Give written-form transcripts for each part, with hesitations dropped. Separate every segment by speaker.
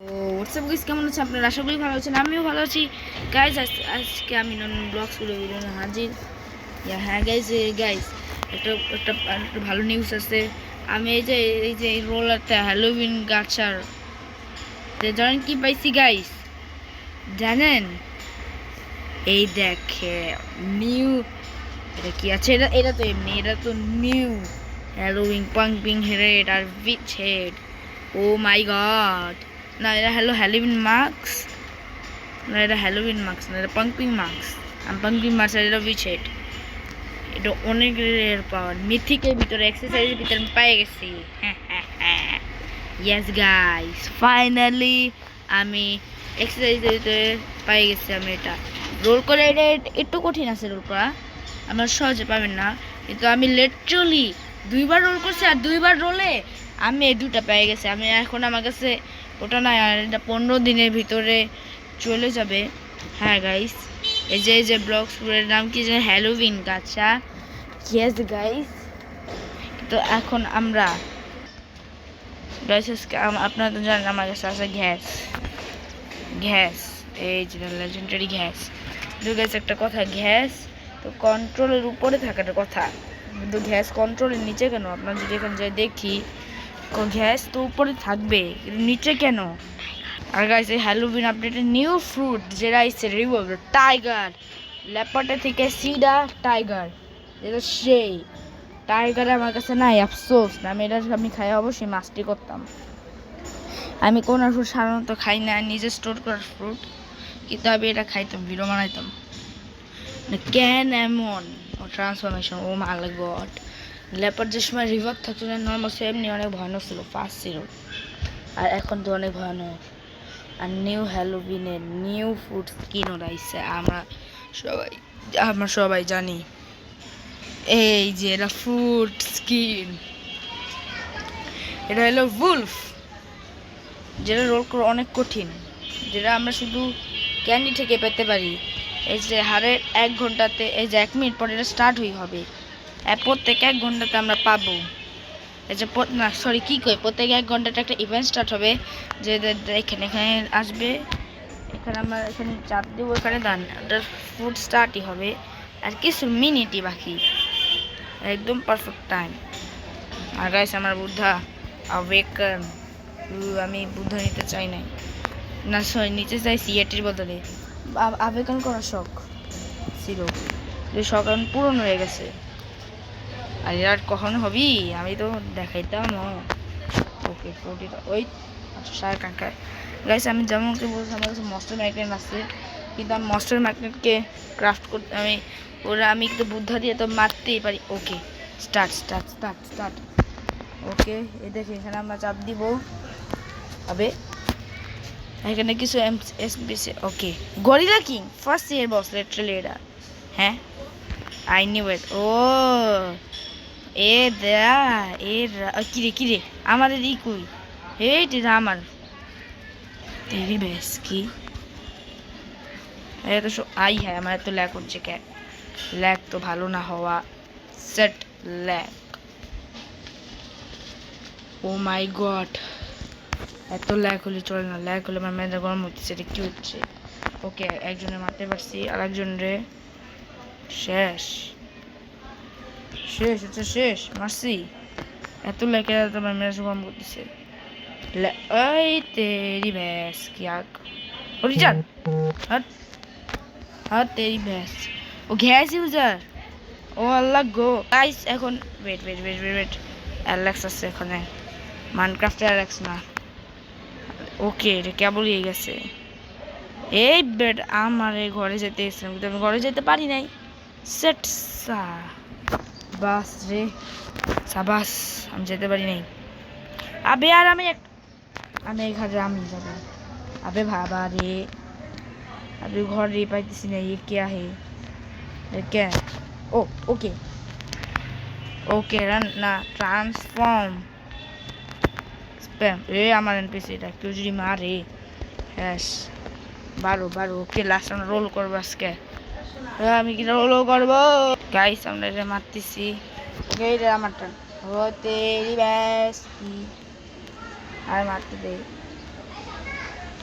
Speaker 1: ও WhatsApp guys, কেমন আছে আপনারা? আশা করি ভালো আছেন, আমিও ভালো আছি গাইস। আজকে আমি নতুন ব্লগ করে ভিডিও হাজির। হ্যাঁ গাইস, একটা একটা একটা ভালো নিউজ আছে। আমি এই যে রোলারটা হ্যালোউইন গাছার জানেন কি পাইছি গাইস? জানেন, এই দেখে নিউ, এটা কি আছে? এটা এটা তো এমনি, এটা তো নিউ হ্যালোউইন পাম্পিং হেড আর witch head. Oh my God, না এটা হ্যালোউইন মাস্ক, না এটা হ্যালোউইন মাস্ক, না এটা পাম্পিং মাস্ক। আমি পাম্পিং মাস্ক আর এটা উইচ হেড। এটা অনেক রেয়ার পাওয়ার, মিথিকের ভিতরে এক্সারসাইজের ভিতরে আমি পেয়ে গেছি। ইয়েস গাইস, ফাইনালি আমি এক্সারসাইজের ভিতরে পেয়ে গেছি। আমি এটা রোল করে, এটা একটু কঠিন আছে রোল করা, আমার সহজে পাবেন না, কিন্তু আমি লিটারালি 2বার রোল করছি আর 2বার রোলে আমি এই 2টা পেয়ে গেছি। আমি এখন আমার কাছে ওটা নাই, আর এটা 15 দিনের ভিতরে চলে যাবে। হ্যাঁ গাইস, এই যে ব্লগসগুলোর নাম কি যেন হ্যালোউইন গাছা। ইয়েস গাইস, তো এখন আমরা আপনারা তো জানেন আমার কাছে আছে গ্যাস, এই যে লেজেন্ডারি গ্যাস। কিন্তু গ্যাস একটা কথা, গ্যাস তো কন্ট্রোলের উপরে থাকার কথা, কিন্তু গ্যাস কন্ট্রোলের নিচে কেন? আপনার যদি এখানে যাই দেখি, গ্যাস তো উপরে থাকবে, কিন্তু নিচে কেন? আর গাইস, এই হ্যালোউইন আপডেটের নিউ ফ্রুট যেটা আসছে রিভোল্ভ টাইগার, লেপার্ডের থেকে সিডা টাইগার, যেটা সেই টাইগার আমার কাছে নাই। আফসোস না, আমি খাই অবশ্যই মাস্টি করতাম। আমি কোন ফ্রুট সাধারণত খাই না, নিজে স্টোর করার ফ্রুট, কিন্তু আমি এটা খাইতাম, ভিডিও বানাইতাম। কেন এমন transformation? O my god, leopard যে সময় রিভার থাকতো না নর্মাল, এমনি অনেক ভয়ানক ছিল, ফার্স্ট ছিল, আর এখন তো অনেক ভয়ানক। আর নিউ হ্যালোউইনের নিউ ফুড স্কিন ওরাইছে, আমরা সবাই জানি। এই যে এটা ফুড স্কিন, এটা হলো উলফ, যেটা রোল করা অনেক কঠিন, যেটা আমরা শুধু ক্যান্ডি থেকে পেতে পারি। এই যে হারের 1 ঘন্টাতে, এই যে 1 মিনিট পরে এটা স্টার্ট হবে, প্রত্যেক 1 ঘন্টাতে আমরা পাবো। এই যে না সরি, কী কই, প্রত্যেক 1 ঘন্টাতে একটা ইভেন্ট স্টার্ট হবে, যে এখানে আসবে, এখানে আমরা এখানে চাপ দেবো, এখানে দান ওটা ফুড স্টার্টই হবে, আর কিছু মিনিটই বাকি, একদম পারফেক্ট টাইম। আর গাইস, আমার বুদ্ধা আওয়েকন, আমি বুদ্ধা নিতে চাই নাই, না সরি নিতে চাই সিএটির বদলে। আবেদন করার শখ ছিল, যে শখ এখন পূরণ হয়ে গেছে। আর আর কখনো হবি আমি তো দেখাইতাম। ওকে 40, ওই আচ্ছা সার কাঙ্ক্ষা। গাইস, আমি যেমনকে বলছি, আমার কাছে মস্টার ম্যাগনেট আছে, কিন্তু আমি মস্টার ম্যাগনেটকে ক্রাফট করতে আমি কিন্তু বুদ্ধা দিয়ে তো মারতেই পারি। Okay start start start start. Okay, এই দেখে এখানে আমরা চাপ দিব, হবে এখানে কিছু S B C. Okay, gorilla king first year boss literally এটা। হ্যাঁ, আই নিউ ইট। ও এ দা কিরে কিরে, আমাদের ই কই? এটা আমার তেরি বেশ কি এত আই হ্যাঁ, আমার এত ল্যাগ হচ্ছে কে? ল্যাগ তো ভালো না হওয়া, set lag. O my god, এত ল্যাগ হলে চলে না, ল্যাগ হলে আমার মেয়েদের গরম হচ্ছে। এটা কি হচ্ছে? ওকে, একজনের মারতে পারছি, আর একজন রে শেষ শেষ হচ্ছে, শেষ মারছি। এত লেগে তোমার মেজাজ গরম করতেছে। এই তেরি ভ্যাস কি আগ হরিচান, হাট হাট তেরি ভ্যাস। ও গ্যাস ইউজার, ও আল্লাহ গো। গাইস এখন wait wait wait wait, Alex আছে এখানে, মাইনক্রাফটে অ্যালেক্স না। ওকে, এটা কেবলই গেছে। এই বেড, আমার এই ঘরে যেতে এসেছিলাম, কিন্তু আমি ঘরে যেতে পারি নাই। সেট বাস রে, সাবাস, আমি যেতে পারি নাই। আবে আর আমি এই ঘরে আমি যাবো। আবে ভাবা রে, अभी घर रे पाइतेছি না। ये क्या है? ये क्या? ओ ओके ओके, रन ना ट्रांसफॉर्म स्पैम। ए আমার এনপিসিটা কেউ যদি মারে, হ্যাঁ বারো বারো। ওকে, লাস্ট আমরা রোল করবো আজকে। আমি কি রোল করবো গাইস? আমরা এটা মারতেছি। ওকে, এটা আমার টার্ন। হতে ব্যাস কি আর মারতে দে।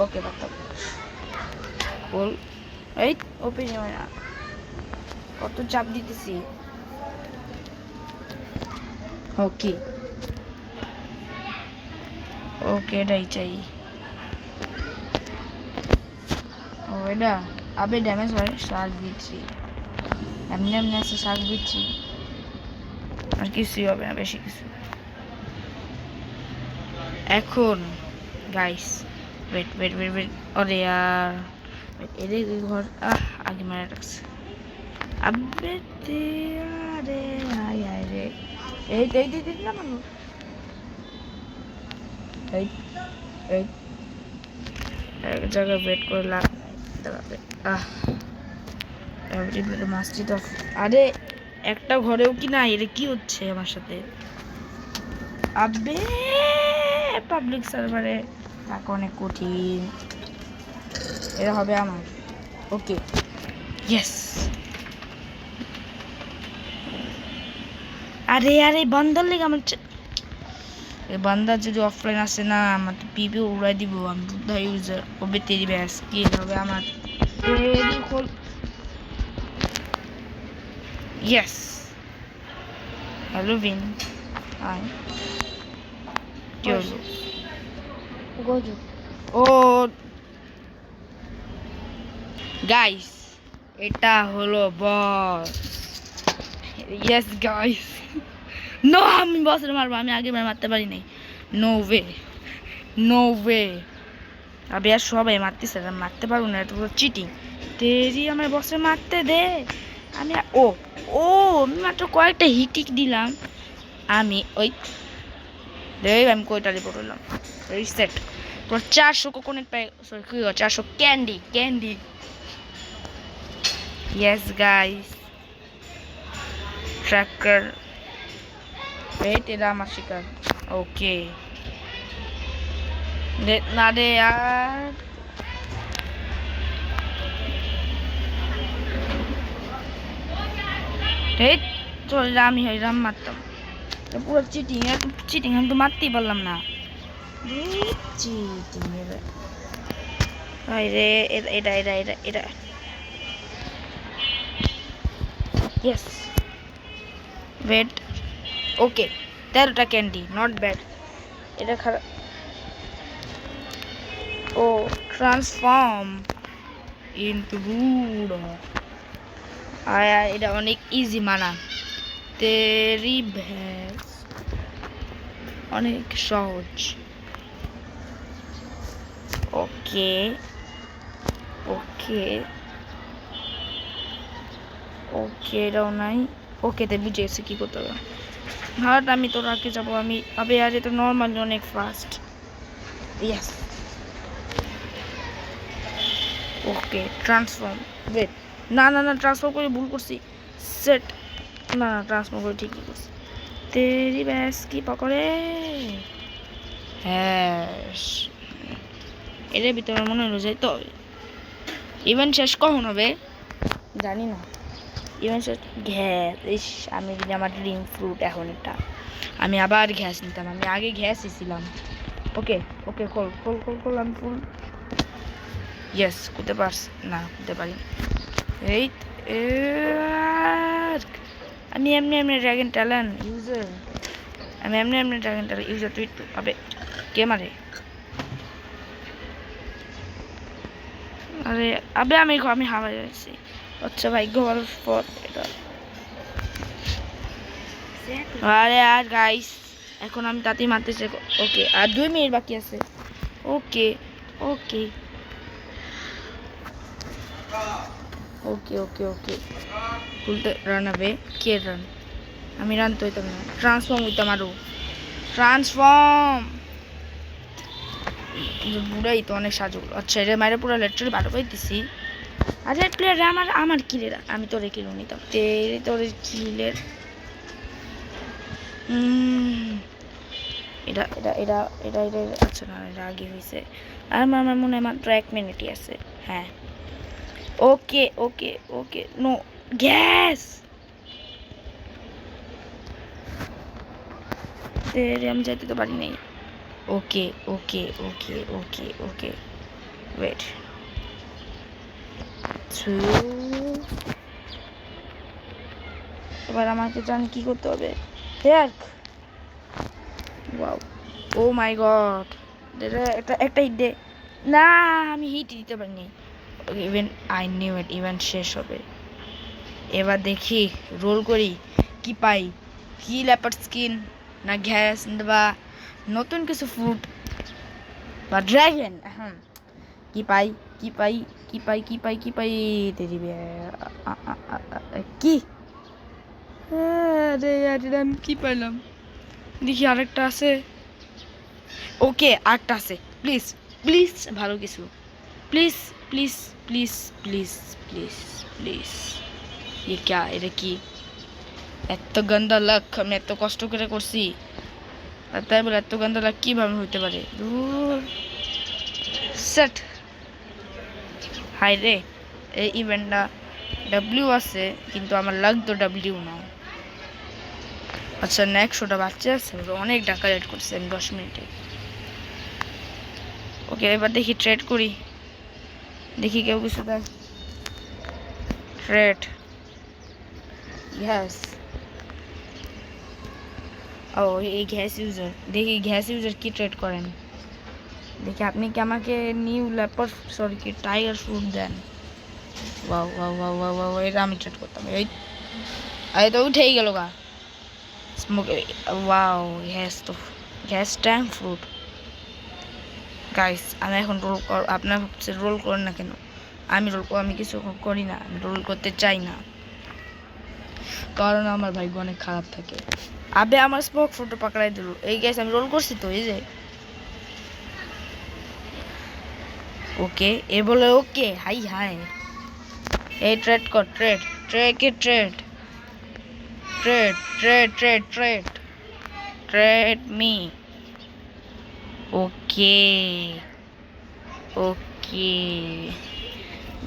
Speaker 1: ওকে বাতাব বল এই ওপেন হয় না কত চাপ দিতেছি ওকে ওকে এটাই চাই ও এটা আবে ড্যামেজ হয় শার্ক দিচ্ছি এমনি এমনি আছে শার্ক দিচ্ছি আর কিছুই হবে না বেশি কিছু এখন guys wait wait wait wait আরে यार এদের ঘর আগে মারা রাখছে আবে তে আরে আয় আয় রে এই না মানুষ এই এই এক জায়গায় ওয়েট করে লাভ নাই দাঁড়াবে এভরিবডি মাস্ট অফ আরে একটা ঘরেও কি না এটা কি হচ্ছে আমার সাথে আবে পাবলিক সার্ভারে থাকা অনেক কঠিন এটা হবে আমার ওকে ইয়েস আরে আরে বান্দার লেগে আমার এই বান্দা যদি অফলাইন আসে না আমার তো পিপি উড়াই দিব আমি বুদ্ধা ইউজার ওবে তেরি ব্যাস কি হবে আমার ইয়েস হ্যালো ভিন হাই কি হলো
Speaker 2: গোজু
Speaker 1: ও গাইস এটা হলো বস ইয়েস গাইস নো আমি বসের মারবো আমি আগেবার মারতে পারি নাই নো ওয়ে আবে আর সবাই মারতেছে আমি মারতে পারবো না এটা পুরো চিটিং তেরি আমার বসে মারতে দে আমি ও আমি মাত্র কয়েকটা হিটিক দিলাম আমি ওই দেখ আমি কয়টা রিপোর্ট করলাম রিসেট পুরো 400 কোকোনেট পাই সরি কি 400 candy yes guys tracker wait এটা আমার শিকার ওকে না রে यार এই চল আমি রাম মারতাম পুরো চিটিং আমি তো মারতেই পারলাম না চিটিং রে এটা yes wait okay 13টা ক্যান্ডি নট ব্যাড এটা খারাপ ও ট্রান্সফর্ম ইনটু রুড আয়া এটা অনেক ইজি মানা তেরি ভ্যাস অনেক সহজ ওকে এটাও নাই ওকেতে বুঝে গেছি কি করতে হবে ভাট আমি তো রাখতে যাবো আমি আবে আর এটা নর্মালি অনেক fast yes okay transform wait না ট্রান্সফর্ম করে ভুল করছি সেট না ট্রান্সফর্ম করে ঠিকই করছি তেরি ব্যাস কি পকড়ে হ্যাঁ এটার ভিতরে মনে হলো যাই তো ইভেন্ট শেষ কখন হবে জানি না ইভেন্ট শেষ ঘ্যাস আমি যদি আমার ড্রিম ফ্রুট এখন এটা আমি আবার ঘ্যাস নিতাম আমি আগে ঘ্যাসই ছিলাম ওকে খোল আমি ফুল ইয়েস করতে পারছি না করতে পারি এই আমি এমনি ড্রাগন ট্যালেন্ট ইউজার আমি এমনি ড্রাগন ট্যালেন্ট ইউজার তুই একটু আবে কে মারে আরে আবে আমি হাওয়া যাচ্ছি আচ্ছা ভাগ্য ভালো স্পট এটা আরে আর গাইস এখন আমি তাতেই মারতেছি ওকে আর 2 মিনিট বাকি আছে ওকে খুলতে রান হবে কে রান আমি রান তো হইতাম না ট্রান্সফর্ম হইতাম আরো ট্রান্সফর্ম বুড়াই তো অনেক সাজু আচ্ছা এটা মারে পুরো লেটারি বারো পাইতেছি আরে প্লেয়ার আমার কিলের আমি তোরে কিলো নিতাম তোর কিলের এটা আচ্ছা না এটা আগে হয়েছে আর আমার মনে হয় মাত্র 1 মিনিটই আছে হ্যাঁ ওকে নো গ্যাস আমি যাইতে তো পারি নাই ওকে ওয়েট 2 এবার আমাকে জানি কি করতে হবে hair wow oh my god এটা একটা হিট দে না আমি হিট দিতে পারিনি even I knew it event শেষ হবে এবার দেখি রোল করি কি পাই কি লেপার্ড স্কিন না গ্যাস বা নতুন কিছু ফ্রুট বা ড্রাগন কি পাই কি পাই কি পাই কি পাই কি পাই দিবে কি আরে আমি কি পাইলাম দেখি আরেকটা আছে ওকে আরেকটা আছে প্লিজ প্লিজ ভালো কিছু please please please please please please এটা কি এত গন্দা লাক আমি এত কষ্ট করে করছি আর তাই বলে এত গন্দা লাক কিভাবে হইতে পারে সেট হাই রে এই ইভেন্টটা ডাব্লিউ আছে কিন্তু আমার লাক তো ডাব্লিউ না আচ্ছা নেক্সট ওটা বাচ্চা আছে অনেক টাকা রেট করছে আমি 10 মিনিটে ওকে এবার দেখি ট্রেড করি দেখি কেউ কিছু দেয় ট্রেড গ্যাস ও এই গ্যাস ইউজার দেখি গ্যাস ইউজার কি ট্রেড করেন দেখি আপনি কি আমাকে নিউ লেপার সরি কি tiger fruit then wow wow wow wow wow এটা আমি ট্রেড করতাম এই তো উঠেই গেল গা smoke wow gas tank fruit guys আমি এখন রোল আপনার রোল করেন না কেন আমি কিছু করি না আমি রোল করতে চাই না কারণ আমার ভাগ্য অনেক খারাপ থাকে আবে আমার স্মোক ফ্রুট পাকড়াই দিল এই গ্যাস আমি রোল করছি তো এই যে ওকে এ বলে ওকে হাই হাই এই ট্রেড কর trade trade trade me okay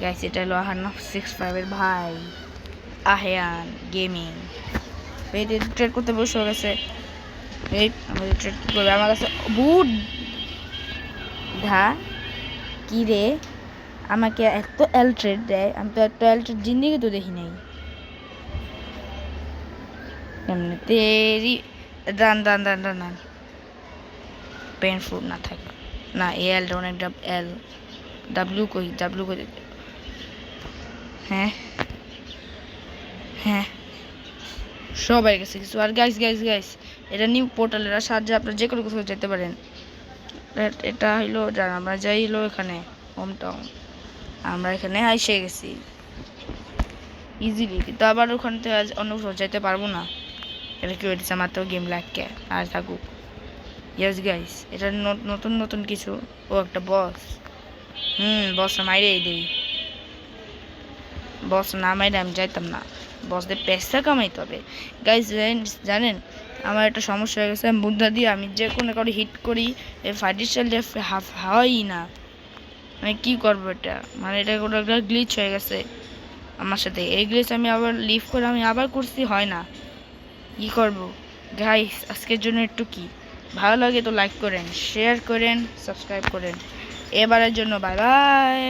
Speaker 1: guys এটা হলো আহান্নাফ 65 এর ভাই আহয়ান গেমিং ট্রেড করতে বসে গেছে এই আমাদের ট্রেড করবে আমার কাছে বুট ধা কি রে আমাকে এত এল ট্রেড দেয় আমি তো এত এল ট্রেড জিন্দিগি তো দেখি নাই তেরি দান পেন ফ্রুট না থাক না এল অনেক এল ডাব্লিউ কই হ্যাঁ সবাই গেছে কিছু আর গাইস এটা নিউ পোর্টালের সাহায্যে আপনারা যে কোনো কোথাও যেতে পারেন এটা হইলো আমরা যাই হলো এখানে হোম টাউন আমরা এখানে আইসে গেছি ইজিলি কিন্তু আবার ওখান থেকে অন্য কোথাও যেতে পারবো না এটা কি হয়েছে আমার তো গেম লাগকে আর থাকুক ইয়েস গাইস এটা নতুন কিছু ও একটা বস বস মাইরেই দেই বস না মাইরে আমি যাইতাম না বসদের পয়সা কামাইতে হবে গাইস জানেন আমার একটা সমস্যা হয়ে গেছে আমি বুদ্ধা দিয়ে আমি যে কোনো কারো হিট করি এই ফাইটার স্টাইলটা হয়ই না মানে কি করবো এটা মানে এটা কোনো একটা গ্লিচ হয়ে গেছে আমার সাথে এই গ্লিচ আমি আবার লিভ করে আমি আবার করছি হয় না কি করবো গাইস আজকের জন্য একটু কি ভালো লাগে তো লাইক করেন শেয়ার করেন সাবস্ক্রাইব করেন এবারের জন্য বাই বাই